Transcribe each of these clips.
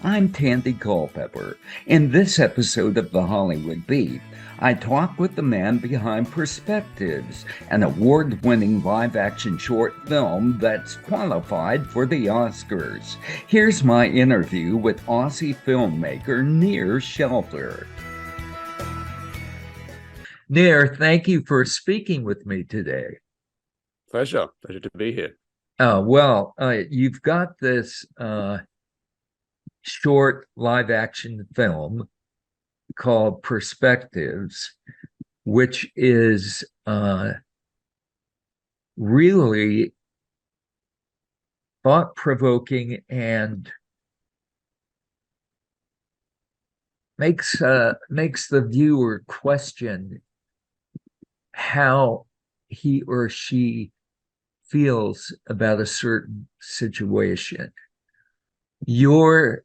I'm Tandy Culpepper. In this episode of The Hollywood Beat, I talk with the man behind Perspectives, an award-winning live-action short film that's qualified for the Oscars. Here's my interview with Aussie filmmaker Neer Shelter. Neer, thank you for speaking with me today. Pleasure to be here. You've got this short live action film called Perspectives, which is really thought-provoking and makes the viewer question how he or she feels about a certain situation. Your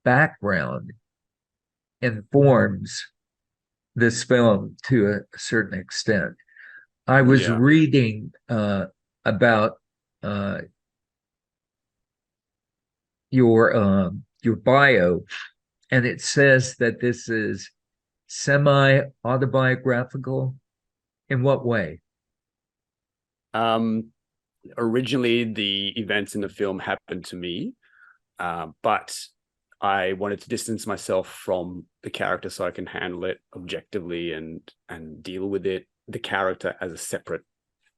background informs this film to a certain extent. I was Yeah. reading about your bio, and it says that this is semi-autobiographical. In what way? Um, Originally, the events in the film happened to me, but I wanted to distance myself from the character so I can handle it objectively and deal with the character as a separate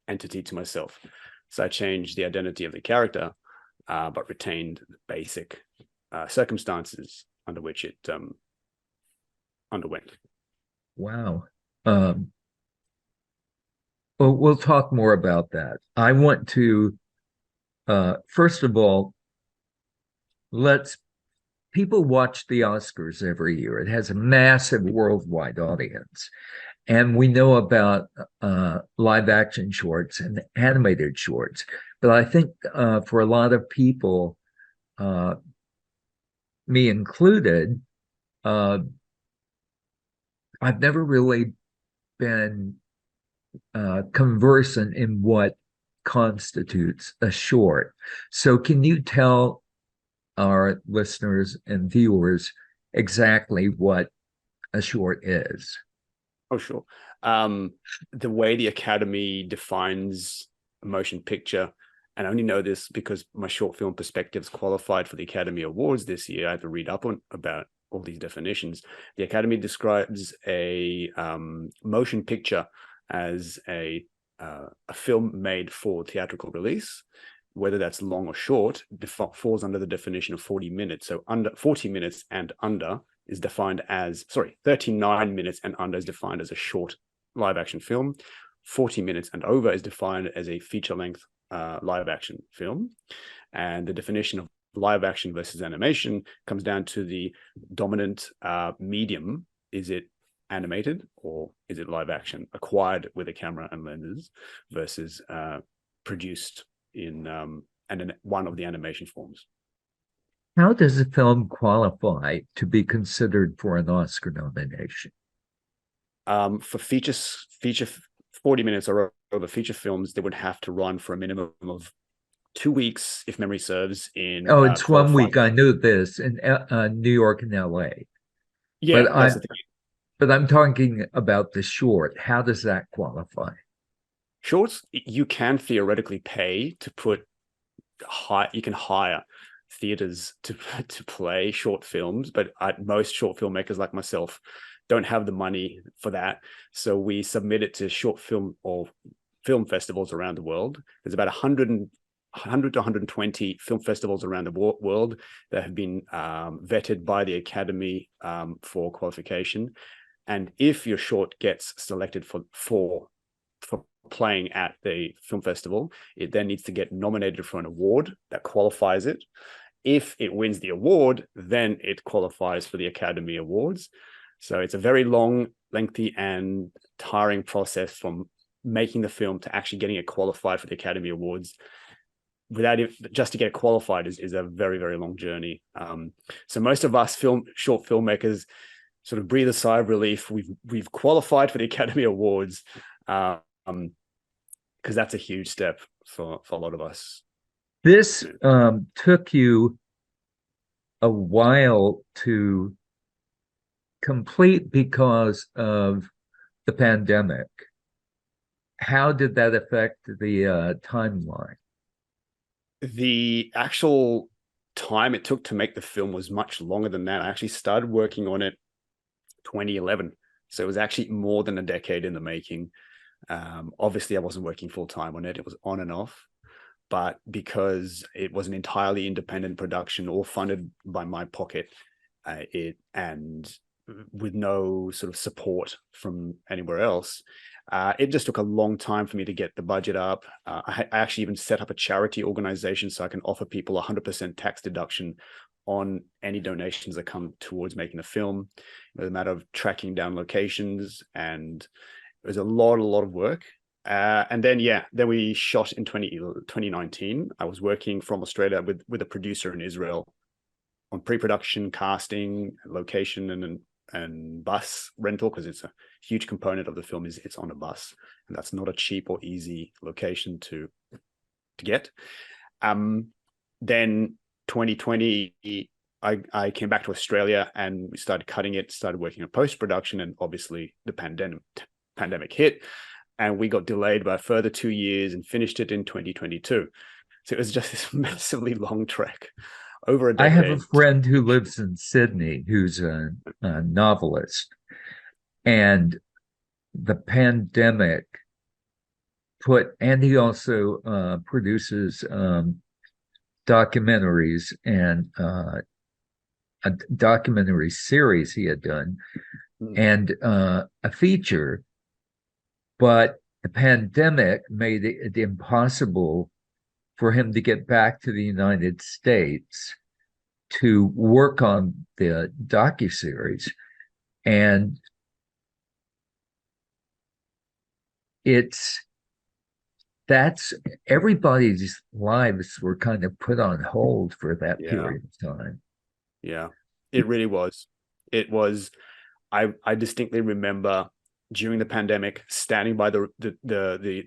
entity to myself. So I changed the identity of the character, but retained the basic circumstances under which it underwent. Wow. Um, well, we'll talk more about that. I want to, first of all, let's people watch the Oscars every year. It has a massive worldwide audience. And we know about live action shorts and animated shorts. But I think for a lot of people, uh, me included, uh, I've never really been conversant in what constitutes a short. So, can you tell our listeners and viewers exactly what a short is? Oh, sure. The way the Academy defines a motion picture, and I only know this because my short film Perspectives qualified for the Academy Awards this year. I had to read up on about all these definitions. The Academy describes a motion picture as a film made for theatrical release, whether that's long or short, falls under the definition of 40 minutes. So under 40 minutes and under is defined as, 39 minutes and under is defined as a short live action film. 40 minutes and over is defined as a feature length live action film. And the definition of live action versus animation comes down to the dominant medium. Is it animated or is it live action acquired with a camera and lenses versus produced in one of the animation forms? How does a film qualify to be considered for an Oscar nomination? For feature 40 minutes or over feature films, they would have to run for a minimum of 2 weeks, if memory serves, in Oh, it's 1 week. qualifying. I knew this in New York and LA, Yeah, but that's I the thing. but I'm talking about the short. How does that qualify? Shorts, you can theoretically pay to put you can hire theaters to play short films, but most short filmmakers like myself don't have the money for that. So we submit it to short film or film festivals around the world. There's about 100 to 120 film festivals around the world that have been vetted by the Academy for qualification. And if your short gets selected for playing at the film festival, it then needs to get nominated for an award that qualifies it. If it wins the award, then it qualifies for the Academy Awards. So it's a very long, lengthy, and tiring process from making the film to actually getting it qualified for the Academy Awards. Without it, just to get it qualified is a very, very long journey. So most of us short filmmakers sort of breathe a sigh of relief. We've qualified for the Academy Awards, because that's a huge step for a lot of us. This took you a while to complete because of the pandemic. How did that affect the timeline? The actual time it took to make the film was much longer than that. I actually started working on it 2011. So it was actually more than a decade in the making. Obviously, I wasn't working full time on it. It was on and off. But because it was an entirely independent production, all funded by my pocket, and with no sort of support from anywhere else, it just took a long time for me to get the budget up. I actually even set up a charity organization so I can offer people 100% tax deduction on any donations that come towards making a film. It was a matter of tracking down locations, and it was a lot of work. And then, then we shot in 2019. I was working from Australia with a producer in Israel on pre-production, casting, location, and bus rental, because it's a huge component of the film is it's on a bus, and that's not a cheap or easy location to get. Then 2020, I came back to Australia and we started cutting it, started working on post-production, and obviously the pandemic hit, and we got delayed by a further 2 years and finished it in 2022. So it was just this massively long trek over a I have a decade. friend who lives in Sydney who's a novelist, and the pandemic and he also produces documentaries and a documentary series he had done and a feature, but the pandemic made it impossible for him to get back to the United States to work on the docuseries. And that's everybody's lives were kind of put on hold for that period of time. Yeah, it really was. It was. I distinctly remember during the pandemic standing by the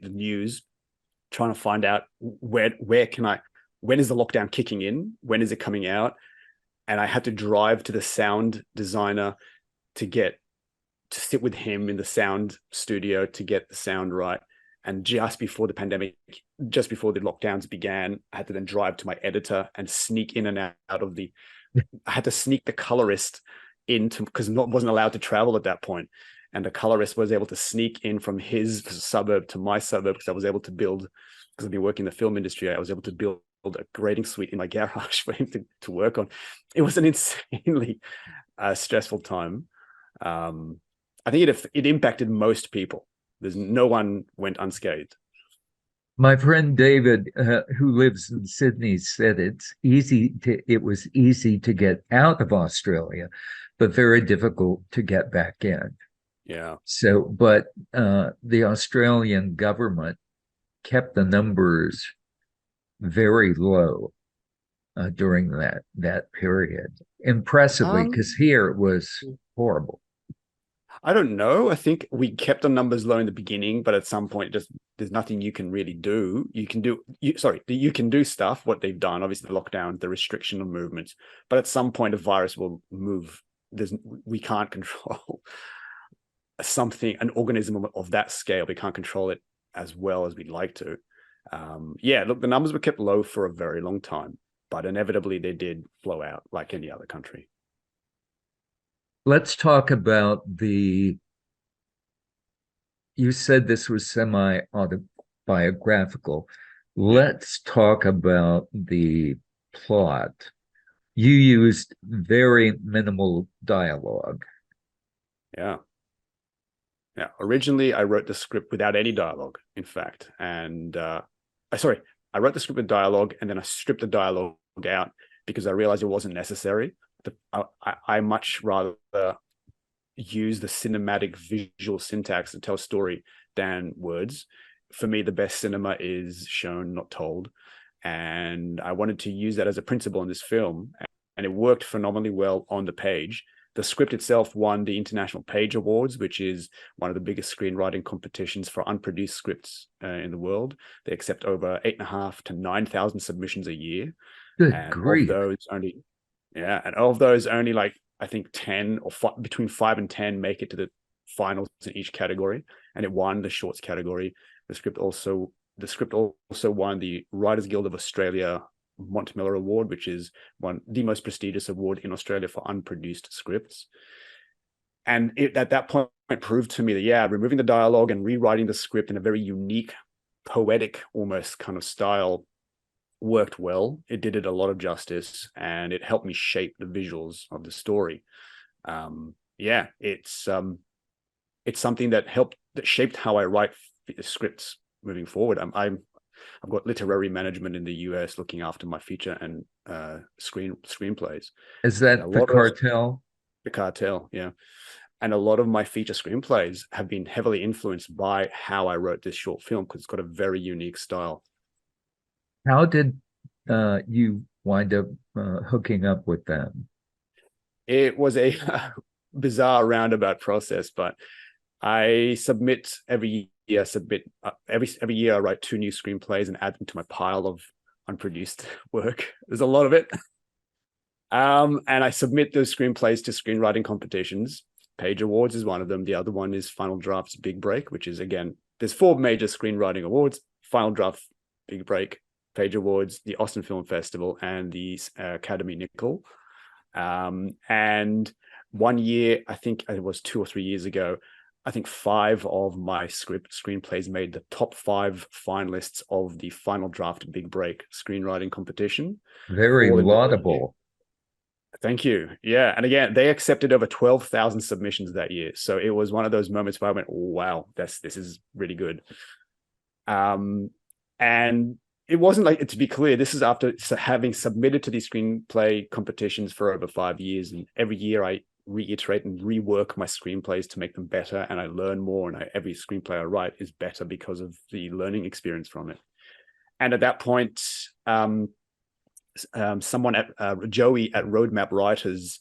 news, trying to find out when is the lockdown kicking in? When is it coming out? And I had to drive to the sound designer to sit with him in the sound studio to get the sound right. And just before the lockdowns began, I had to then drive to my editor and sneak in and out of I had to sneak the colorist into, because wasn't allowed to travel at that point. And the colorist was able to sneak in from his suburb to my suburb, because I was able to build, because I've been working in the film industry, I was able to build a grading suite in my garage for him to work on. It was an insanely stressful time. I think it impacted most people. There's no one went unscathed. My friend David, who lives in Sydney, said it was easy to get out of Australia, but very difficult to get back in. Yeah. So, but the Australian government kept the numbers very low during that period, impressively, because here it was horrible. I don't know. I think we kept the numbers low in the beginning, but at some point, there's nothing you can really do. You can do stuff, what they've done, obviously the lockdown, the restriction of movements, but at some point a virus will move. We can't control an organism of that scale. We can't control it as well as we'd like to. Look, the numbers were kept low for a very long time, but inevitably they did blow out like any other country. Let's talk about you said this was semi-autobiographical. Let's talk about the plot. You used very minimal dialogue. Yeah. Originally, I wrote the script without any dialogue, in fact. And I wrote the script with dialogue, and then I stripped the dialogue out because I realized it wasn't necessary. I much rather use the cinematic visual syntax to tell a story than words. For me, the best cinema is shown, not told. And I wanted to use that as a principle in this film. And it worked phenomenally well on the page. The script itself won the International Page Awards, which is one of the biggest screenwriting competitions for unproduced scripts in the world. They accept over 8,500 to 9,000 submissions a year. Good and grief. of those, only Yeah, and of those, only like I think 10 or between 5 and 10 make it to the finals in each category, and it won the shorts category. The script also won the Writers Guild of Australia Montmiller Award, which is the most prestigious award in Australia for unproduced scripts. And it at that point proved to me that, yeah, removing the dialogue and rewriting the script in a very unique, poetic almost kind of style worked well. It did it a lot of justice, and it helped me shape the visuals of the story. Yeah, it's something that shaped how I write scripts moving forward. I've got literary management in the US looking after my feature and screenplays, Is and a that the lot of cartel? the cartel, yeah. And a lot of my feature screenplays have been heavily influenced by how I wrote this short film, because it's got a very unique style. How did you wind up hooking up with them? It was a bizarre roundabout process, but I submit every year. Every year I write 2 new screenplays and add them to my pile of unproduced work. There's a lot of it. And I submit those screenplays to screenwriting competitions. Page Awards is one of them. The other one is Final Draft's Big Break, which is, again, there's 4 major screenwriting awards: Final Draft, Big Break, Page Awards, the Austin Film Festival, and the Academy Nickel. And one year, I think it was 2 or 3 years ago, I think 5 of my screenplays made the top 5 finalists of the Final Draft Big Break screenwriting competition. Very All in one year. laudable. Thank you. Yeah. And again, they accepted over 12,000 submissions that year. So it was one of those moments where I went, wow, this is really good. And it wasn't like, to be clear, this is after having submitted to these screenplay competitions for over 5 years. And every year I reiterate and rework my screenplays to make them better. And I learn more. And every screenplay I write is better because of the learning experience from it. And at that point, someone at Joey at Roadmap Writers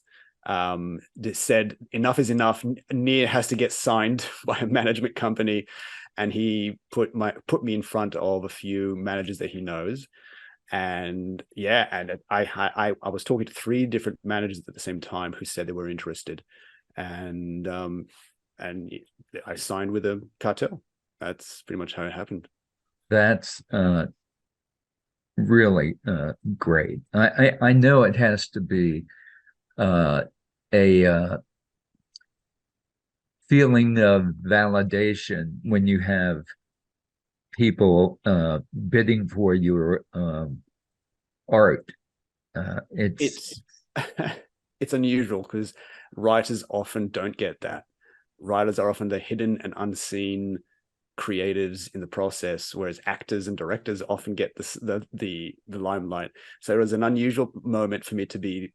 said, enough is enough. Neer has to get signed by a management company. And he put me in front of a few managers that he knows. And yeah, and I was talking to 3 different managers at the same time who said they were interested. And I signed with a cartel. That's pretty much how it happened. That's really great. I know it has to be a feeling of validation when you have people bidding for your art. It's it's unusual because writers often don't get that. Writers are often the hidden and unseen creatives in the process, whereas actors and directors often get the limelight. So it was an unusual moment for me to be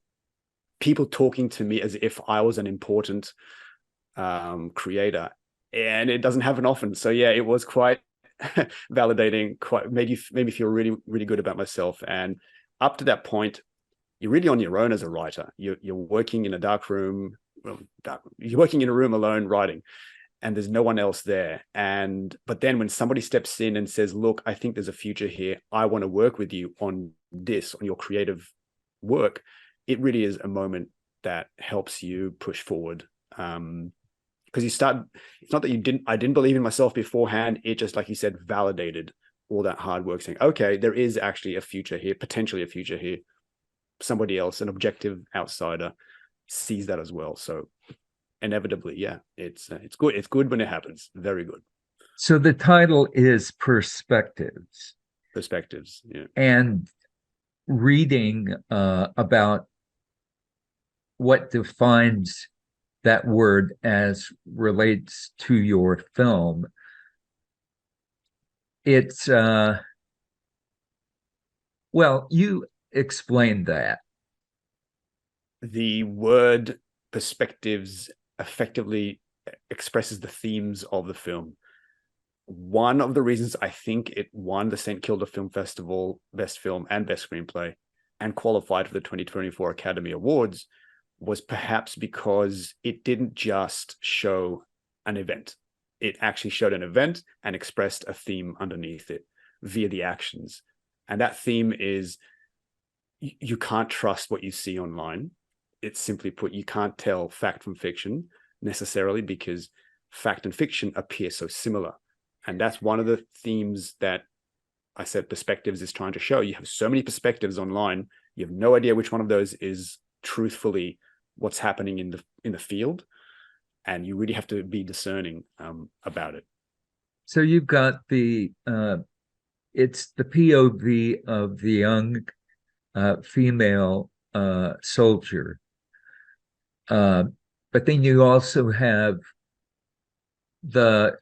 people talking to me as if I was an important creator, and it doesn't happen often. So yeah, it was quite validating, quite made me feel really, really good about myself. And up to that point, you're really on your own as a writer. You're working in a dark room. Well, you're working in a room alone writing, and there's no one else there. But then when somebody steps in and says, look, I think there's a future here, I want to work with you on your creative work, it really is a moment that helps you push forward. Because it's not that I didn't believe in myself beforehand. It just, like you said, validated all that hard work, saying, okay, there is actually a future here, potentially a future here. Somebody else, an objective outsider, sees that as well. So inevitably, yeah, it's good. It's good when it happens. Very good. So the title is Perspectives. Perspectives. Yeah. And reading about what defines that word as relates to your film, it's well, you explained that. The word perspectives effectively expresses the themes of the film. One of the reasons I think it won the St. Kilda Film Festival Best Film and Best Screenplay and qualified for the 2024 Academy Awards was perhaps because it didn't just show an event. It actually showed an event and expressed a theme underneath it via the actions. And that theme is you can't trust what you see online. It's simply put, you can't tell fact from fiction necessarily, because fact and fiction appear so similar. And that's one of the themes that I said Perspectives is trying to show. You have so many perspectives online, you have no idea which one of those is truthfully what's happening in the field, and you really have to be discerning about it. So you've got it's the POV of the young female soldier, but then you also have the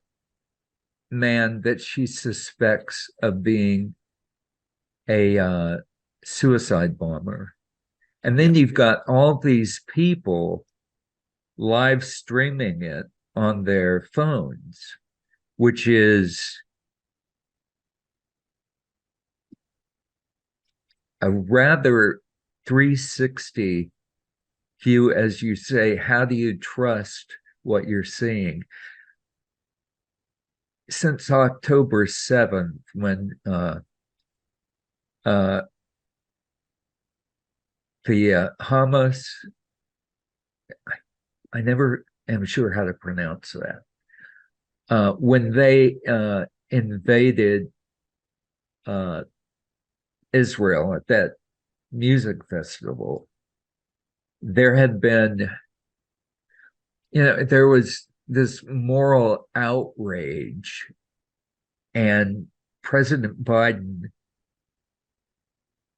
man that she suspects of being a suicide bomber. And then you've got all these people live streaming it on their phones, which is a rather 360 view, as you say. How do you trust what you're seeing? Since October 7th, when the Hamas, I never am sure how to pronounce that, when they invaded Israel at that music festival, there had been, there was this moral outrage, and President Biden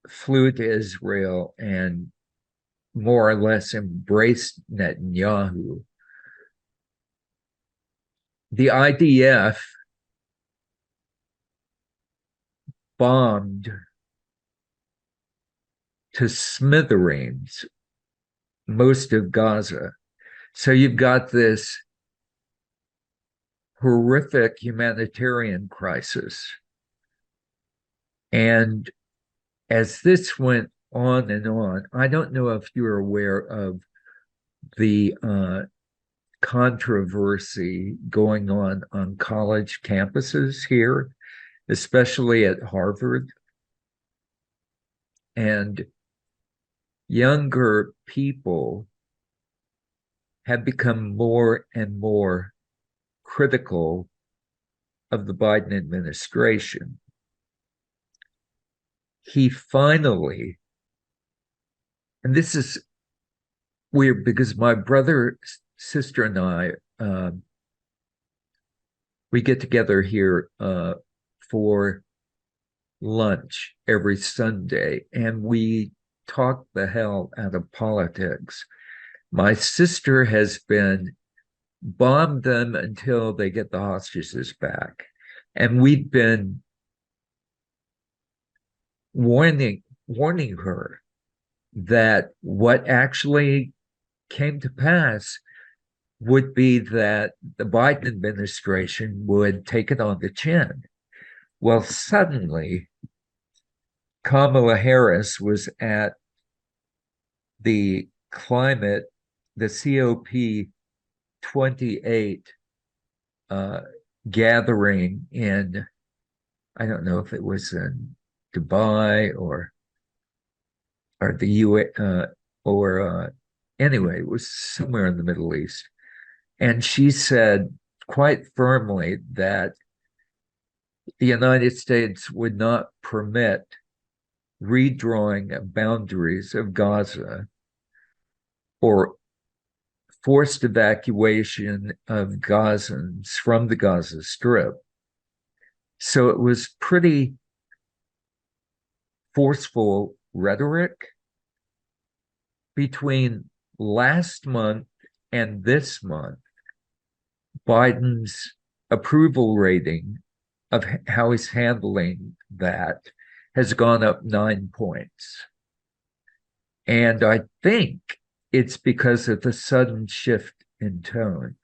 flew to Israel and more or less embraced Netanyahu. The IDF bombed to smithereens most of Gaza. So you've got this horrific humanitarian crisis. And as this went on and on, I don't know if you're aware of the controversy going on college campuses here, especially at Harvard. And younger people have become more and more critical of the Biden administration. He finally, and this is weird because my brother, sister, and I, we get together here for lunch every Sunday, and we talk the hell out of politics. My sister has been bomb them until they get the hostages back. And we've been warning her that what actually came to pass would be that the Biden administration would take it on the chin. Well, suddenly, Kamala Harris was at the COP 28 gathering in, I don't know if it was in Dubai or the U.S. Anyway, it was somewhere in the Middle East. And she said quite firmly that the United States would not permit redrawing of boundaries of Gaza or forced evacuation of Gazans from the Gaza Strip. So it was pretty forceful rhetoric. Between last month and this month, Biden's approval rating of how he's handling that has gone up 9 points. And I think it's because of the sudden shift in tone.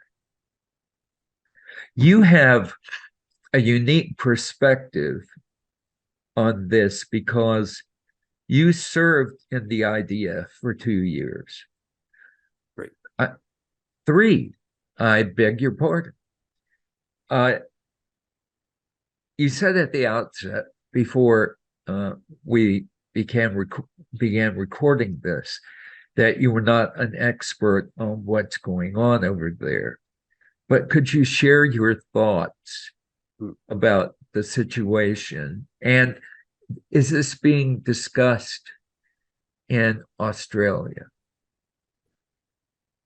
You have a unique perspective on this because you served in the IDF for 2 years. Right. 3, I beg your pardon. You said at the outset, before we began recording this, that you were not an expert on what's going on over there. But could you share your thoughts about the situation? And is this being discussed in Australia?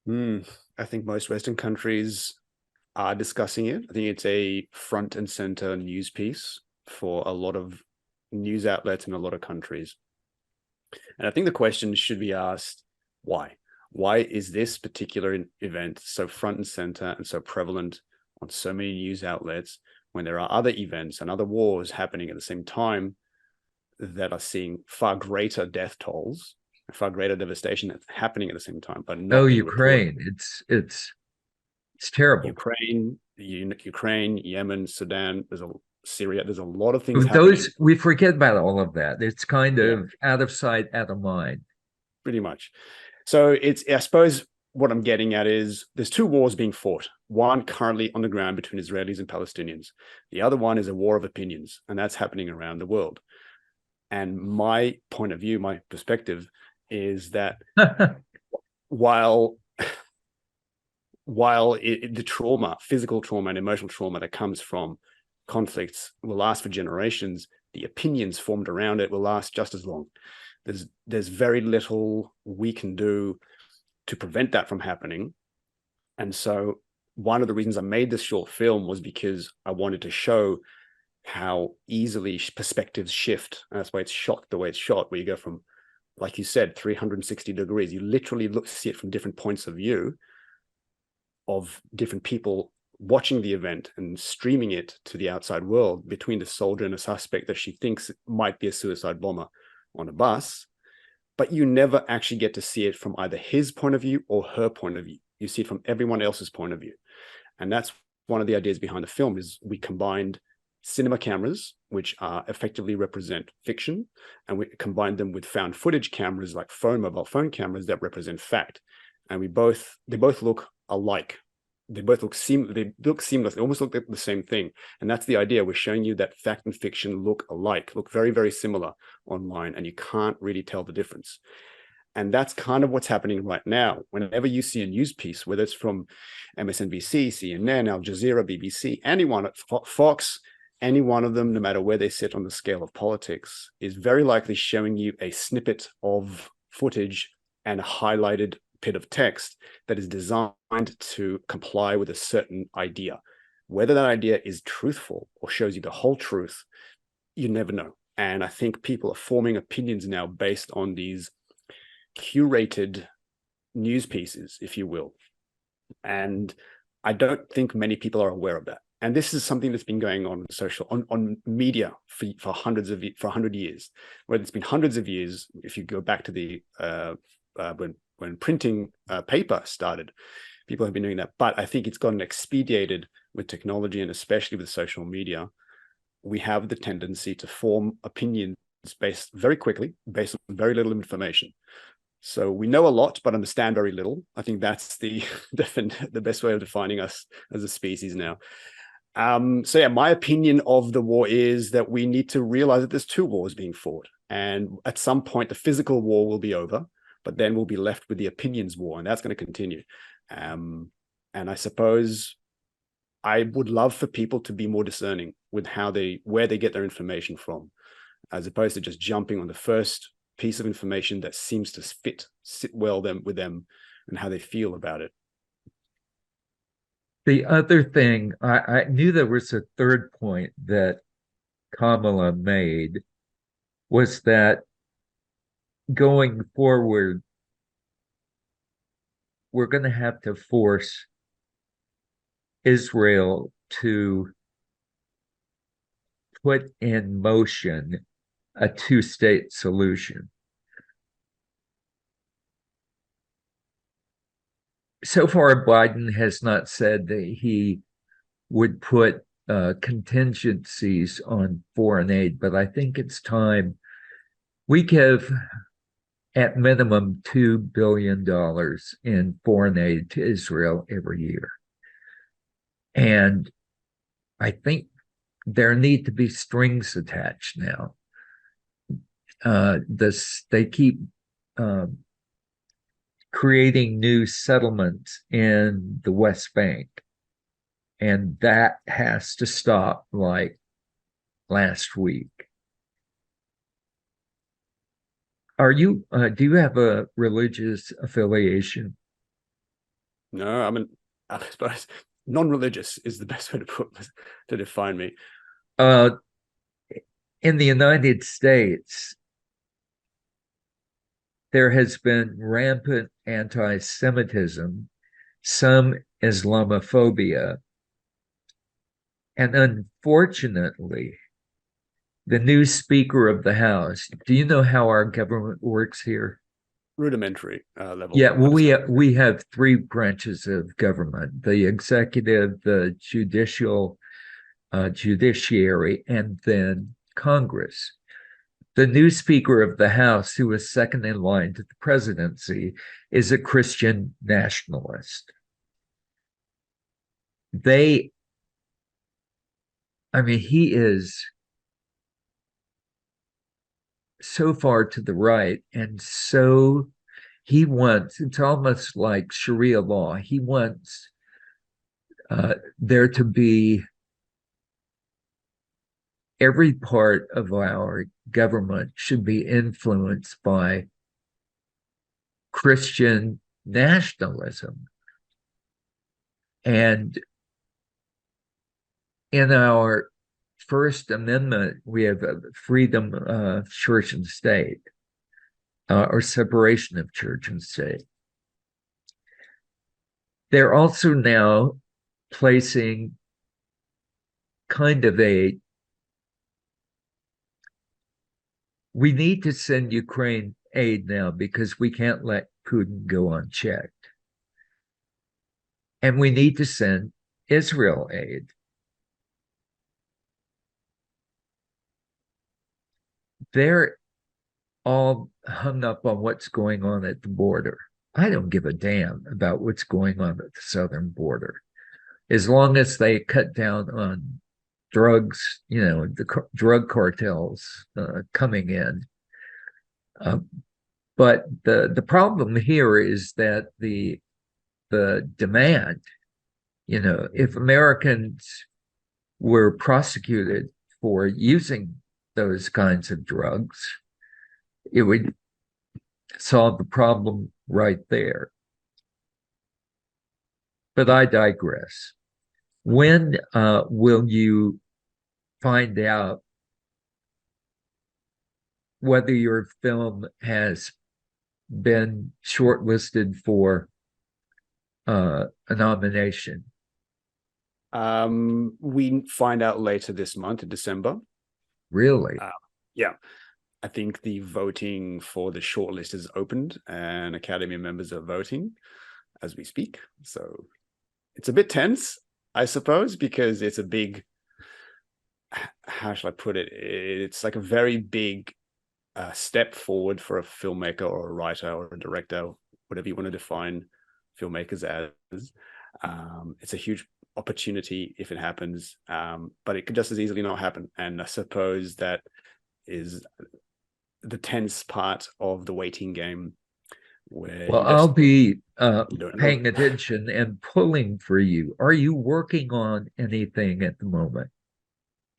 I think most Western countries are discussing it. I think it's a front and center news piece for a lot of news outlets in a lot of countries. And I think the question should be asked, why? Why is this particular event so front and center and so prevalent on so many news outlets when there are other events and other wars happening at the same time that are seeing far greater death tolls, far greater devastation that's happening at the same time, but not Oh, being reported? Ukraine. It's terrible. Ukraine, Yemen, Sudan, Syria, there's a lot of things happening. Those, we forget about all of that. It's kind Yeah, of out of sight, out of mind. pretty much. So I suppose what I'm getting at is there's two wars being fought. One currently on the ground between Israelis and Palestinians. The other one is a war of opinions, and that's happening around the world. And my point of view, my perspective is that while the trauma, physical trauma and emotional trauma that comes from conflicts will last for generations, the opinions formed around it will last just as long. There's very little we can do to prevent that from happening. And so one of the reasons I made this short film was because I wanted to show how easily perspectives shift. And that's why it's shot the way it's shot, where you go from, like you said, 360 degrees. You literally see it from different points of view of different people watching the event and streaming it to the outside world between the soldier and a suspect that she thinks might be a suicide bomber on a bus. But you never actually get to see it from either his point of view or her point of view. You see it from everyone else's point of view. And that's one of the ideas behind the film, is we combined cinema cameras, which effectively represent fiction, and we combined them with found footage cameras like mobile phone cameras that represent fact. And they both look alike. They both look seamless. They almost look like the same thing. And that's the idea. We're showing you that fact and fiction look alike, look very, very similar online, and you can't really tell the difference. And that's kind of what's happening right now. Whenever you see a news piece, whether it's from MSNBC, CNN, Al Jazeera, BBC, anyone at Fox, any one of them, no matter where they sit on the scale of politics, is very likely showing you a snippet of footage and a highlighted bit of text that is designed to comply with a certain idea. Whether that idea is truthful or shows you the whole truth, you never know. And I think people are forming opinions now based on these curated news pieces, if you will. And I don't think many people are aware of that. And this is something that's been going on on media for 100 years, where it's been hundreds of years. If you go back to the when printing paper started, people have been doing that. But I think it's gotten expedited with technology, and especially with social media. We have the tendency to form opinions based very quickly, based on very little information. So we know a lot, but understand very little. I think that's the best way of defining us as a species now. So yeah, my opinion of the war is that we need to realize that there's two wars being fought. And at some point, the physical war will be over, but then we'll be left with the opinions war, and that's going to continue. And I suppose I would love for people to be more discerning with where they get their information from, as opposed to just jumping on the first piece of information that seems to sit well with them and how they feel about it. The other thing, I knew there was a third point that Kamala made, was that going forward, we're going to have to force Israel to put in motion a two-state solution. So far, Biden has not said that he would put contingencies on foreign aid, but I think it's time. We give at minimum $2 billion in foreign aid to Israel every year. And I think there need to be strings attached now. they keep uh, creating new settlements in the West Bank, and that has to stop like last week. Do you have a religious affiliation? No, I suppose non-religious is the best way to define me. Uh, in the United States, there has been rampant anti Semitism, some Islamophobia, and unfortunately, the new Speaker of the House. Do you know how our government works here? Rudimentary level Yeah, of well, understanding. we have three branches of government: the executive, the judiciary, and then Congress. The new Speaker of the House, who is second in line to the presidency, is a Christian nationalist. They, I mean, he is so far to the right, and so he wants, it's almost like Sharia law. He wants there to be every part of our government should be influenced by Christian nationalism. And in our First Amendment, we have a freedom of church and state, or separation of church and state. They're also now placing kind of we need to send Ukraine aid now because we can't let Putin go unchecked. And we need to send Israel aid. They're all hung up on what's going on at the border. I don't give a damn about what's going on at the southern border. As long as they cut down on drugs, the drug cartels coming in. But the problem here is that the demand, if Americans were prosecuted for using those kinds of drugs, it would solve the problem right there. But I digress. When will you find out whether your film has been shortlisted for a nomination? We find out later this month in December. Really? Yeah. I think the voting for the shortlist is opened and Academy members are voting as we speak. So it's a bit tense, I suppose, because it's a big, how shall I put it? It's like a very big step forward for a filmmaker or a writer or a director, whatever you want to define filmmakers as. It's a huge opportunity if it happens, but it could just as easily not happen. And I suppose that is the tense part of the waiting game, where Well, you I'll just be you don't know. paying attention and pulling for you. Are you working on anything at the moment?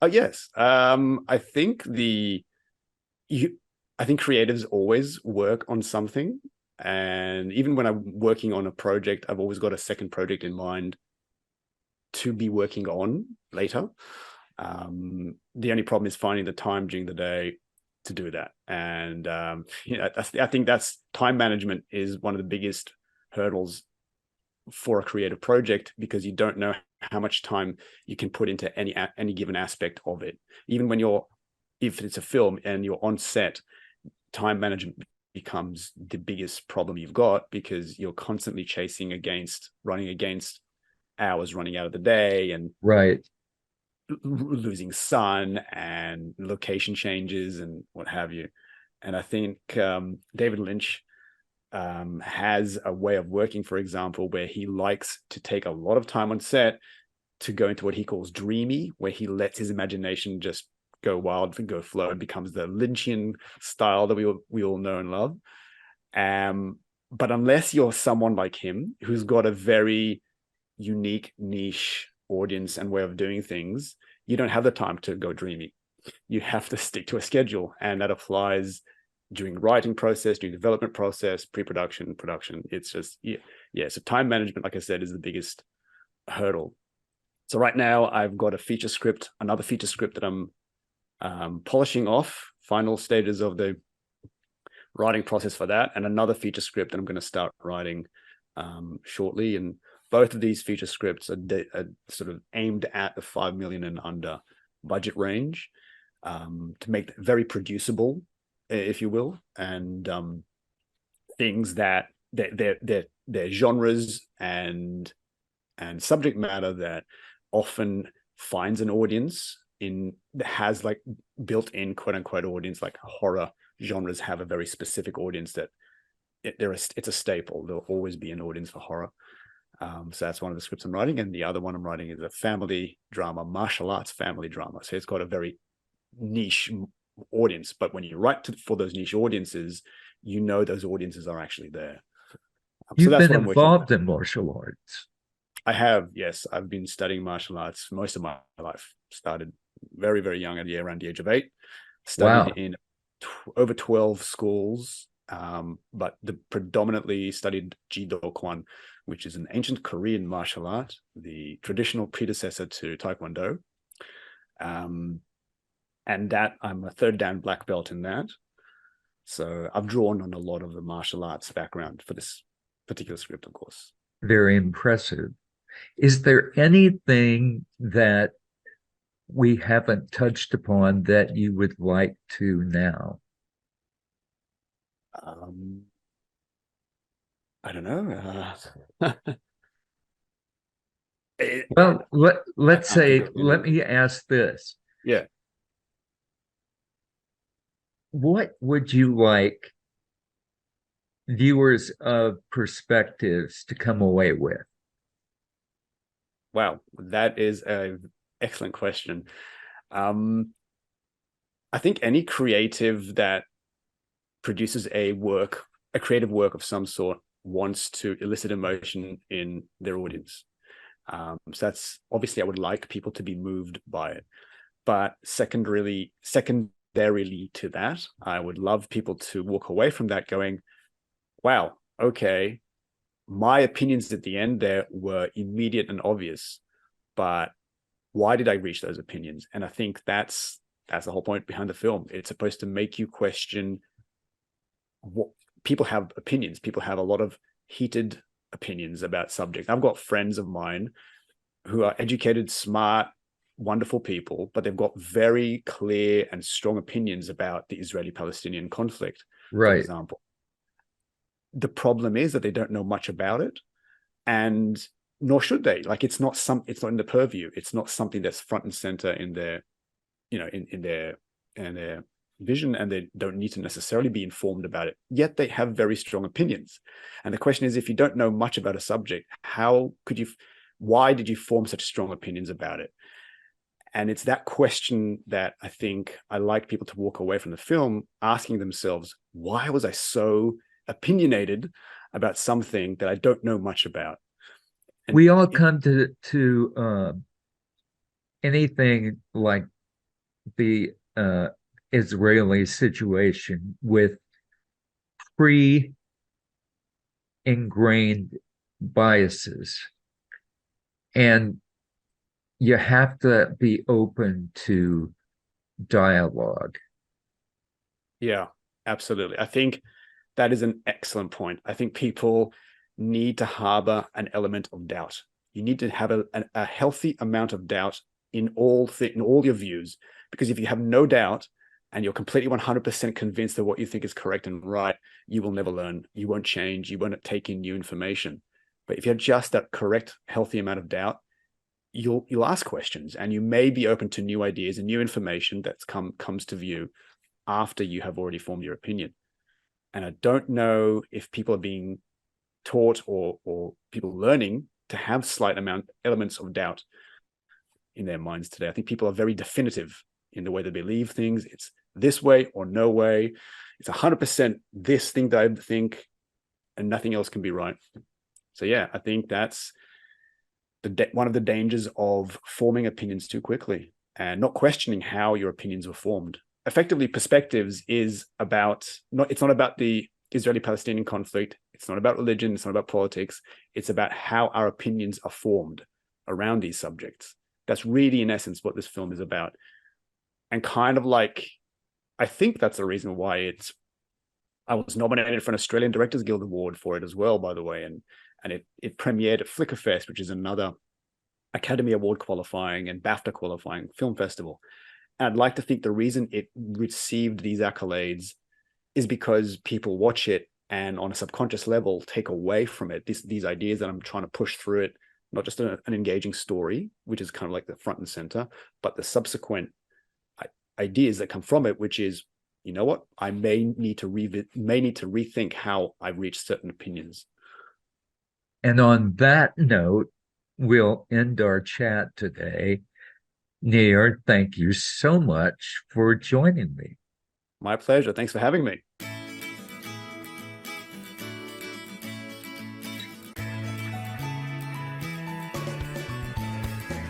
Oh yes, I think I think creatives always work on something, and even when I'm working on a project, I've always got a second project in mind to be working on later. The only problem is finding the time during the day to do that. And I think that's time management is one of the biggest hurdles for a creative project, because you don't know how much time you can put into any given aspect of it. Even when if it's a film and you're on set, time management becomes the biggest problem you've got, because you're constantly running against hours running out of the day, and Right. losing sun and location changes and what have you. And I think David Lynch has a way of working, for example, where he likes to take a lot of time on set to go into what he calls dreamy, where he lets his imagination just go wild and go flow and becomes the Lynchian style that we all know and love. But unless you're someone like him who's got a very unique niche audience and way of doing things, you don't have the time to go dreamy. You have to stick to a schedule, and that applies during the writing process, during the development process, pre-production, production. It's just so time management, like I said, is the biggest hurdle. So right now I've got another feature script that I'm polishing off, final stages of the writing process for that, and another feature script that I'm going to start writing shortly. And both of these feature scripts are sort of aimed at the 5 million and under budget range, to make it very producible, if you will, and things that they're genres and subject matter that often finds an audience that has like built-in quote unquote audience. Like horror genres have a very specific audience that it's a staple. There'll always be an audience for horror. So that's one of the scripts I'm writing, and the other one I'm writing is a family drama, martial arts family drama. So it's got a very niche audience, but when you write for those niche audiences, you know those audiences are actually there. You've been involved in martial arts. I have, yes. I've been studying martial arts most of my life. Started very, very young, around the age of 8. Studied in over 12 schools, but predominantly studied Jido Kwan, which is an ancient Korean martial art, the traditional predecessor to Taekwondo. And that I'm a 3rd Dan black belt in that. So I've drawn on a lot of the martial arts background for this particular script, of course. Very impressive. Is there anything that we haven't touched upon that you would like to now? I don't know. Well, let me ask this. Yeah. What would you like viewers of Perspectives to come away with? Wow, that is an excellent question. I think any creative that produces a creative work of some sort wants to elicit emotion in their audience. So that's obviously, I would like people to be moved by it. But secondarily to that, I would love people to walk away from that going, wow, okay, my opinions at the end there were immediate and obvious, but why did I reach those opinions? And I think that's the whole point behind the film. It's supposed to make you question what people have. Opinions. People have a lot of heated opinions about subjects. I've got friends of mine who are educated, smart, wonderful people, but they've got very clear and strong opinions about the Israeli-Palestinian conflict, for example. The problem is that they don't know much about it, and nor should they. Like, it's not in the purview. It's not something that's front and center in their, in their vision, and they don't need to necessarily be informed about it. Yet they have very strong opinions. And the question is, if you don't know much about a subject, why did you form such strong opinions about it? And it's that question that I think I like people to walk away from the film asking themselves, why was I so opinionated about something that I don't know much about? And we all come to anything like the Israeli situation with pre-ingrained biases, and you have to be open to dialogue. Yeah, absolutely. I think that is an excellent point. I think people need to harbor an element of doubt. You need to have a healthy amount of doubt in all your views, because if you have no doubt and you're completely 100% convinced that what you think is correct and right, you will never learn. You won't change. You won't take in new information. But if you have just that correct, healthy amount of doubt, you'll ask questions, and you may be open to new ideas and new information that comes to view after you have already formed your opinion. And I don't know if people are being taught or people learning to have elements of doubt in their minds today. I think people are very definitive in the way they believe things. It's this way or no way. It's 100% this thing that I think, and nothing else can be right. So yeah, I think that's one of the dangers of forming opinions too quickly and not questioning how your opinions were formed. Effectively, perspectives is about it's not about the Israeli-Palestinian conflict. It's not about religion. It's not about politics. It's about how our opinions are formed around these subjects. That's really, in essence, what this film is about. And kind of like, I think that's the reason why I was nominated for an Australian Directors Guild Award for it as well, by the way. And it premiered at Flickerfest, which is another Academy Award qualifying and BAFTA qualifying film festival. And I'd like to think the reason it received these accolades is because people watch it and on a subconscious level take away from it these ideas that I'm trying to push through it, not just an engaging story, which is kind of like the front and center, but the subsequent ideas that come from it, which is, you know what, I may need to rethink how I reach certain opinions. And on that note, we'll end our chat today. Neer, thank you so much for joining me. My pleasure. Thanks for having me.